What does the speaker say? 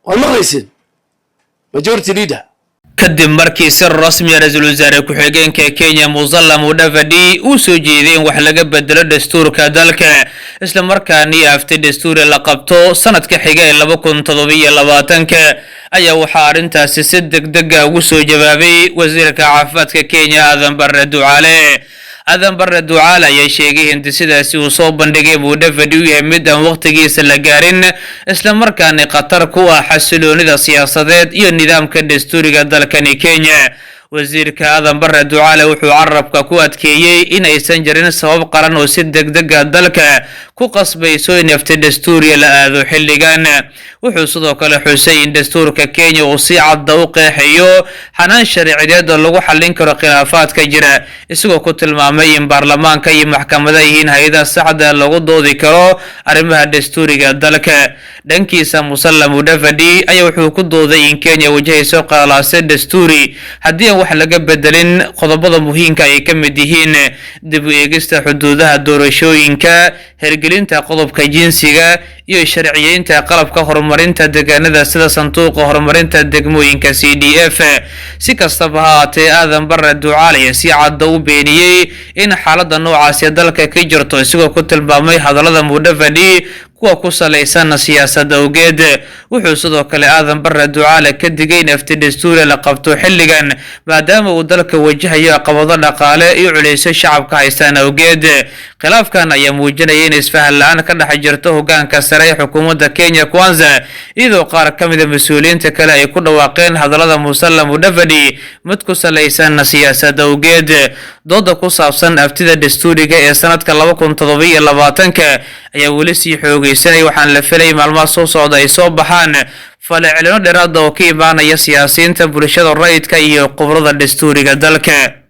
والمغرسين majority leader kadib markii si rasmi ah ra'iisul wasaare ku-xigeenka Kenya Musalia Mudavadi uu soo jeediyay in wax laga bedelo dastuurka dalka isla markaana afti dastuur la qabto sanadka xiga ee 2027 ayaa waxa arintaasi si degdeg ah ugu soo jawaabay wasiirka caafimaadka Kenya Adan Barre Ducaale ayaa sheegay in sidaasi uu soo bandhigay Mudavadi uu yahay mid aan waqtigiisa la gaarin isla markaana qatar ku ah xasiloonida siyaasadeed iyo nidaamka dastuuriga dalkani Kenya. wasiirka Adan Barre Ducaale wuxuu carabka ku adkeeyay in aysan jirin sabab qaran oo si degdeg ah dalka ku qasbayso in afti dastuuriga la aado xilligan. wuxuu sidoo kale xusay in dastuurka Kenya uu si cad u qeexayo xanaan sharciyeed oo lagu xallin karo khilaafaadka jira isagoo ku tilmaamay in baarlamaanka iyo maxkamadaha yihiin hay'adaha saxda lagu doodi karo arrimaha dastuuriga dalka. dhankiisa Musalia Mudavadi ayaa wuxuu ku dooday in Kenya wajahayso qalalaase dastuuri haddii wax laga bedelin qodobada muhiimka ay ka mid yihiin dib u eegista xuduudaha doorashooyinka, hirgelinta qodobka jinsiga iyo sharciyeynta qalabka horumarinta deegaanada sida sanduuqa horumarinta degmooyinka CDF. si kastaba ha ahaatee Adan Barre Ducaale si cad u beeniyay in xaaladda noocaas ee dalka ka jirto isagoo ku tilmaamay hadallada Mudavadi kuwa ku salaysan siyaasadda awgeed. wuxuu sidoo kale Adan Barre Ducaale ka digay in afti dastuur la qabto xilligan maadaama uu dalka wajahayo caqabado dhaqaale iyo culeysyo shacabka haystaan awgeed. khilaafkan ayaa muujinaya in isfahan la'aan ka dhex jirto hoggaanka sare ee xukuumadda Kenya Kwanza iyadoo qaar ka mid ah mas'uuliyiinta kale ay ku dhawaaqeen hadallada Musalia Mudavadi mid ku salaysan siyaasadda awgeed. dooda ku saabsan aftida dastuuriga ee sanadka 2027 ayaa weli sii xoogaysanay waxaan la filayay maalmaha soo socda ay soo baxaan falcelino dheeraad oo ka imaanaya siyaasiyiinta bulshada rayidka iyo qubrada dastuuriga dalka.